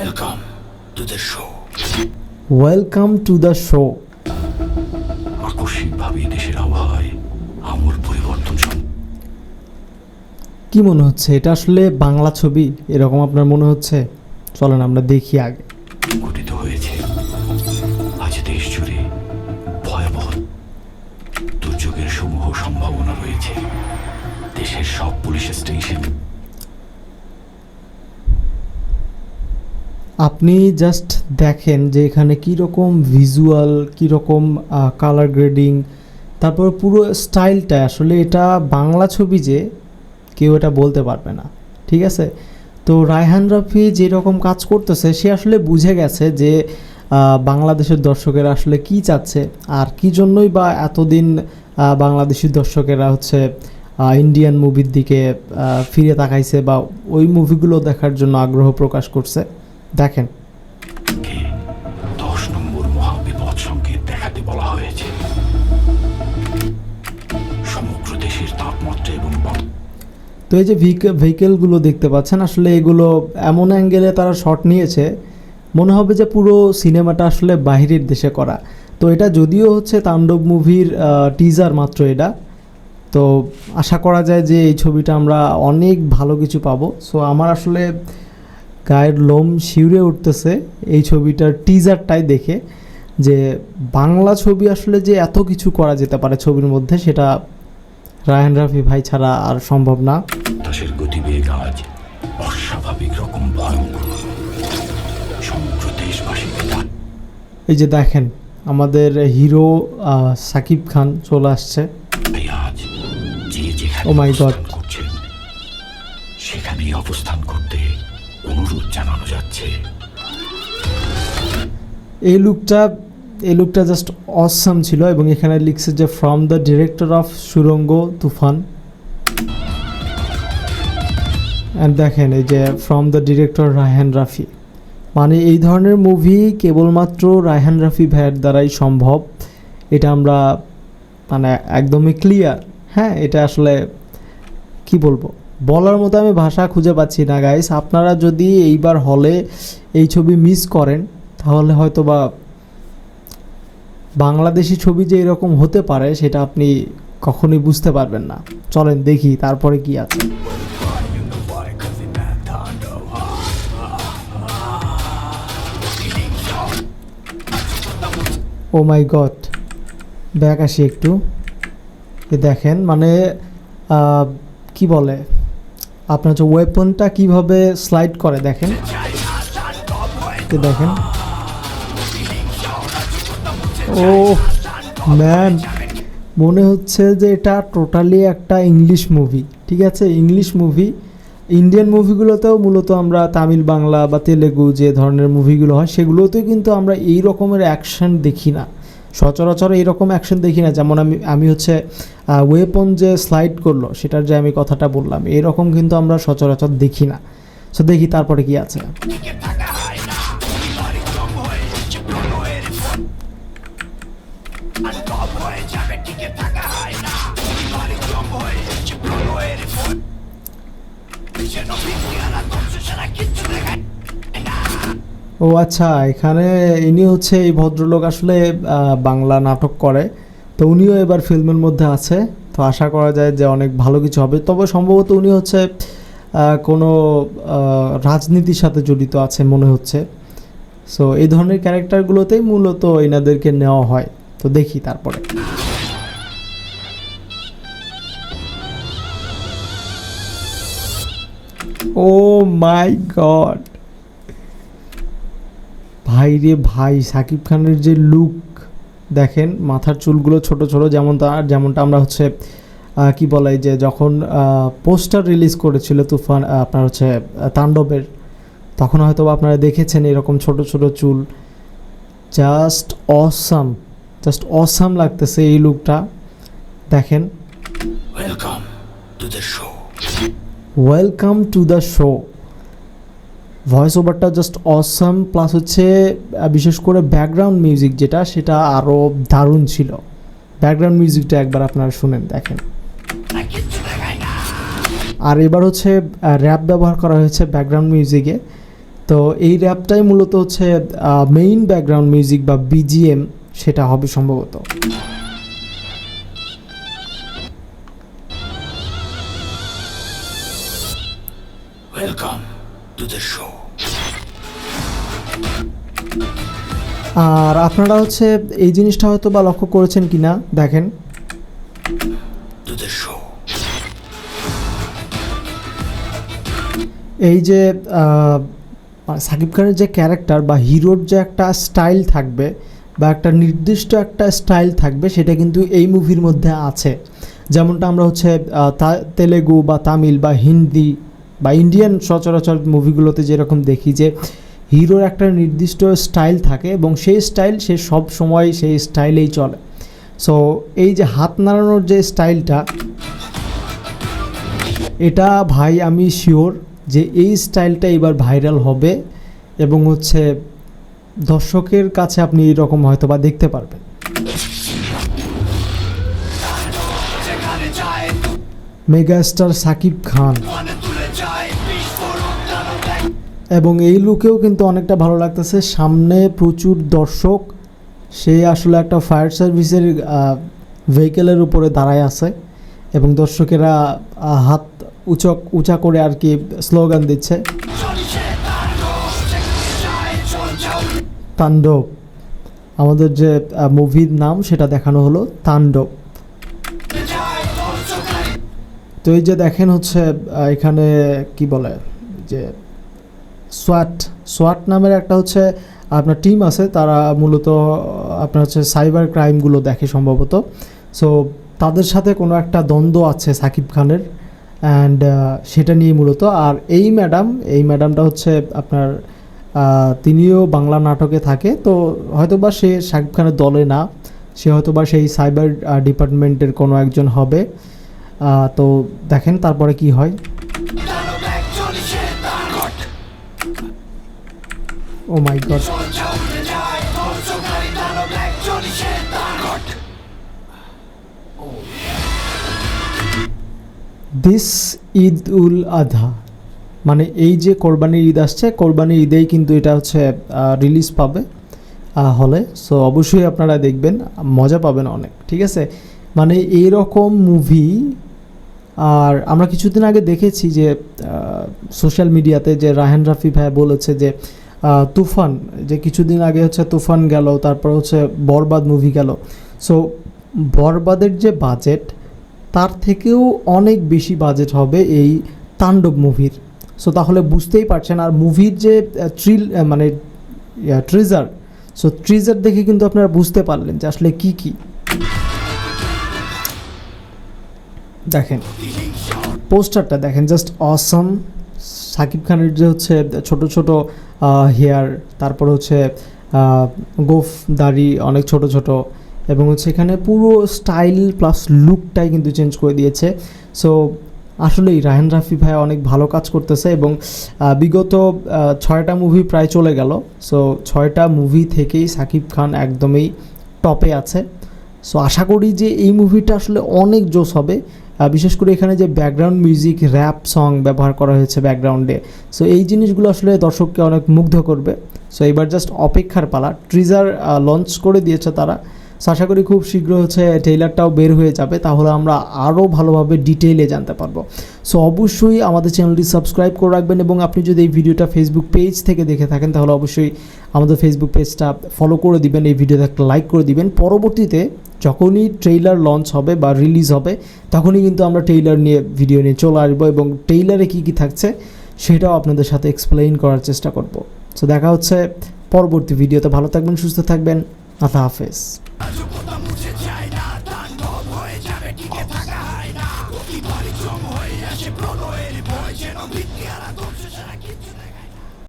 Welcome to the show. Welcome to the show. আকস্মিকভাবে দেশের আবহাওয়ায় আমূল পরিবর্তন কি মনে হচ্ছে এটা আসলে বাংলা ছবি এরকম আপনার মনে হচ্ছে? চলেন আমরা দেখি আগে। সংঘটিত হয়েছে। আজ দেশ জুড়ে ভয়াবহ দুর্যোগের সমূহ সম্ভাবনা রয়েছে। দেশের সব পুলিশ স্টেশন আপনি জাস্ট দেখেন যে এখানে কীরকম ভিজুয়াল, কীরকম কালার গ্রেডিং, তারপর পুরো স্টাইলটা আসলে এটা বাংলা ছবি যে কেউ এটা বলতে পারবে না, ঠিক আছে? তো রায়হান রাফি যেরকম কাজ করতেছে সে আসলে বুঝে গেছে যে বাংলাদেশের দর্শকেরা আসলে কি চাচ্ছে আর কি জন্যই বা এতদিন বাংলাদেশি দর্শকেরা হচ্ছে ইন্ডিয়ান মুভির দিকে ফিরে তাকাইছে বা ওই মুভিগুলো দেখার জন্য আগ্রহ প্রকাশ করছে। দেখেন 10 নম্বর মহাবিপদ সংকেত দেখাতে বলা হয়েছে। সমগ্র দেশের তাপমাত্রা এবং তো এই যে ভেহিকেলগুলো দেখতে পাচ্ছেন আসলে এগুলো এমন অ্যাঙ্গেলে তারা শট নিয়েছে মনে হবে যে পুরো সিনেমাটা আসলে বাইরের দেশে করা। তো এটা যদিও হচ্ছে তাণ্ডব মুভির টিজার মাত্র এটা, তো আশা করা যায় যে এই ছবিটা আমরা অনেক ভালো কিছু পাবো। সো আমার আসলে গায়ের লোম শিউরে উঠতেছে এই ছবিটার টিজারটাই দেখে যে বাংলা ছবি আসলে যে এত কিছু করা যেতে পারে ছবির মধ্যে সেটা রায়হান রাফি ভাই ছাড়া আর সম্ভব না। বাতাসের গতিবেগ আজ অস্বাভাবিক রকম ভয়ঙ্কর। সমগ্র দেশবাসীকে এই যে দেখেন আমাদের হিরো সাকিব খান চলে আসছে। আজ যে যেখানে Oh my God! অবস্থান করছেন সেখানেই অবস্থান করতে অনুরোধ জানানো যাচ্ছে। এই লুকটা জাস্ট অসাম ছিল এবং এখানে লিখছে যে ফ্রম দ্য ডিরেক্টর অফ সুরঙ্গ তুফান। অ্যান্ড দেখেন এই যে from the director Raihan Rafi, মানে এই ধরনের মুভি কেবলমাত্র রায়হান রাফি ভাইয়ের দ্বারাই সম্ভব। এটা আমরা মানে একদমই ক্লিয়ার। হ্যাঁ, এটা আসলে কি বলবো, বলার মতো আমি ভাষা খুঁজে পাচ্ছি না গাইস। আপনারা যদি এইবার হলে এই ছবি মিস করেন তাহলে হয়তো বা বাংলাদেশি ছবি যে এরকম হতে পারে সেটা আপনি কখনোই বুঝতে পারবেন না। চলেন দেখি তারপরে কি আছে। ও মাই গড, ব্যাক আসি একটু। দেখেন মানে কি বলে আপনার যে ওয়েপনটা কিভাবে স্লাইড করে দেখেন, দেখেন। ও ম্যান, মনে হচ্ছে যে এটা টোটালি একটা ইংলিশ মুভি, ঠিক আছে? English movie. ইন্ডিয়ান মুভিগুলোতেও মূলত আমরা তামিল, বাংলা বা তেলেগু যে ধরনের মুভিগুলো হয় সেগুলোতেও কিন্তু আমরা এই রকমের অ্যাকশন দেখি না, সচরাচর এইরকম অ্যাকশন দেখি না। যেমন আমি হচ্ছে ওয়েপন যে স্লাইড করলো সেটার যে আমি কথাটা বললাম, এরকম কিন্তু আমরা সচরাচর দেখি না। সো দেখি তারপরে কি আছে। ও আচ্ছা, এখানে ইনি হচ্ছে এই ভদ্রলোক আসলে বাংলা নাটক করে, তো উনিও এবার ফিল্মের মধ্যে আছে। তো আশা করা যায় যে অনেক ভালো কিছু হবে। তবে সম্ভবত উনি হচ্ছে কোনো রাজনীতির সাথে জড়িত আছে মনে হচ্ছে। সো এই ধরনের ক্যারেক্টারগুলোতেই মূলত এনাদেরকে নেওয়া হয়। তো দেখি তারপরে। ও মাই গড, ভাই রে ভাই, সাকিব খানের যে লুক দেখেন, মাথার চুলগুলো ছোট ছোট যেমনটা আমরা হচ্ছে কি বলে যে যখন পোস্টার রিলিজ করেছিল তুফান আপনার হচ্ছে তাণ্ডবের, তখন হয়তো আপনারা দেখেছেন এরকম ছোট ছোট চুল। জাস্ট অসাম লাগতেছে এই লুকটা। দেখেন welcome to the show. Welcome to the show. Voice ওভারটা জাস্ট অসাম, প্লাস হচ্ছে বিশেষ করে ব্যাকগ্রাউন্ড মিউজিক যেটা সেটা আরও দারুণ ছিল। ব্যাকগ্রাউন্ড মিউজিকটা একবার আপনারা শুনেন, দেখেন। আর এবার হচ্ছে র্যাপ ব্যবহার করা হয়েছে ব্যাকগ্রাউন্ড মিউজিকে। তো এই র্যাপটাই মূলত হচ্ছে মেইন ব্যাকগ্রাউন্ড মিউজিক বা বিজিএম, সেটা হবে সম্ভবত। Welcome to the show. আর আপনারা হচ্ছে এই জিনিসটা হয়তো বা লক্ষ্য করেছেন কিনা, দেখেন টু দ্য শো। এই যে সাকিব খানের যে ক্যারেক্টার বা হিরোর যে একটা স্টাইল থাকবে বা একটা নির্দিষ্ট একটা স্টাইল থাকবে, সেটা কিন্তু এই মুভির মধ্যে আছে। যেমনটা আমরা হচ্ছে তেলেগু বা তামিল বা হিন্দি বা ইন্ডিয়ান সচরাচর মুভিগুলোতে যেরকম দেখি যে হিরোর একটা নির্দিষ্ট স্টাইল থাকে এবং সেই স্টাইল সে সব সময় সেই স্টাইলেই চলে। সো এই যে হাত নাড়ানোর যে স্টাইলটা, এটা ভাই আমি শিওর যে এই স্টাইলটা এবার ভাইরাল হবে এবং হচ্ছে দর্শকের কাছে আপনি এরকম হয়তো বা দেখতে পারবেন। মেগাস্টার সাকিব খান, এবং এই লুকেও কিন্তু অনেকটা ভালো লাগতেছে। সামনে প্রচুর দর্শক, সে আসলে একটা ফায়ার সার্ভিসের ভেহিকেলের উপরে দাঁড়ায় আছে এবং দর্শকেরা হাত উঁচা করে আর কি স্লোগান দিচ্ছে, তাণ্ডব। আমাদের যে মুভির নাম সেটা দেখানো হলো তাণ্ডব। তো এই যে দেখেন হচ্ছে এখানে কি বলে যে সোয়াট নামের একটা হচ্ছে আপনার টিম আছে, তারা মূলত আপনার হচ্ছে সাইবার ক্রাইমগুলো দেখে সম্ভবত। সো তাদের সাথে কোনো একটা দ্বন্দ্ব আছে সাকিব খানের, অ্যান্ড সেটা নিয়ে মূলত। আর এই ম্যাডামটা হচ্ছে আপনার তিনিও বাংলা নাটকে থাকে, তো হয়তোবা সে সাকিব খানের দলে না, সে হয়তোবা সেই সাইবার ডিপার্টমেন্টের কোনো একজন হবে। তো দেখেন তারপরে কি হয়। ও মাই গড, দিস ঈদ উল আধা, মানে এই যে কোরবানির ঈদ আসছে, কোরবানির ঈদেই কিন্তু এটা হচ্ছে রিলিজ পাবে হলে। সো অবশ্যই আপনারা দেখবেন, মজা পাবেন অনেক, ঠিক আছে। মানে এইরকম মুভি আর আমরা কিছুদিন আগে দেখেছি যে সোশ্যাল মিডিয়াতে যে রায়হান রাফি ভাই বলেছে যে তুফান, যে কিছুদিন আগে হচ্ছে তুফান গেল, তারপর হচ্ছে বরবাদ মুভি গেল। সো বরবাদের যে বাজেট তার থেকেও অনেক বেশি বাজেট হবে এই তাণ্ডব মুভির। সো তাহলে বুঝতেই পারছেন। আর মুভির যে ট্রিজার, সো ট্রিজার দেখে কিন্তু আপনারা বুঝতে পারলেন যে আসলে কি কি। দেখেন পোস্টারটা, দেখেন জাস্ট অসম। সাকিব খানের যে হচ্ছে ছোট ছোট হেয়ার, তারপর হচ্ছে গোফ দাড়ি অনেক ছোট ছোট, এবং হচ্ছে এখানে পুরো স্টাইল প্লাস লুকটাই কিন্তু চেঞ্জ করে দিয়েছে। সো আসলেই রায়হান রাফি ভাই অনেক ভালো কাজ করতেছে এবং বিগত 6টা মুভি প্রায় চলে গেল। সো 6টা মুভি থেকেই সাকিব খান একদমই টপে আছে। সো আশা করি যে এই মুভিটা আসলে অনেক জোশ হবে, বিশেষ করে এখানে যে ব্যাকগ্রাউন্ড মিউজিক, র্যাপ সং ব্যবহার করা হয়েছে ব্যাকগ্রাউন্ডে। সো এই জিনিসগুলো আসলে দর্শককে অনেক মুগ্ধ করবে। সো এবার জাস্ট অপেক্ষার পালা। ট্রিজার লঞ্চ করে দিয়েছে তারা। সো আশা করি খুব শীঘ্র হচ্ছে ট্রেইলারটাও বের হয়ে যাবে, তাহলে আমরা আরও ভালোভাবে ডিটেইলে জানতে পারবো। সো অবশ্যই আমাদের চ্যানেলটি সাবস্ক্রাইব করে রাখবেন, এবং আপনি যদি এই ভিডিওটা ফেসবুক পেজ থেকে দেখে থাকেন তাহলে অবশ্যই আমাদের ফেসবুক পেজটা ফলো করে দিবেন, এই ভিডিওতে একটা লাইক করে দিবেন। পরবর্তীতে যখনই ট্রেইলার লঞ্চ হবে বা রিলিজ হবে তখনই কিন্তু আমরা ট্রেইলার নিয়ে ভিডিও নিয়ে চলে আসবো এবং ট্রেইলারে কী কী থাকছে সেটাও আপনাদের সাথে এক্সপ্লেইন করার চেষ্টা করব। সো দেখা হচ্ছে পরবর্তী ভিডিওতে। ভালো থাকবেন, সুস্থ থাকবেন, আল্লাহ হাফেজ।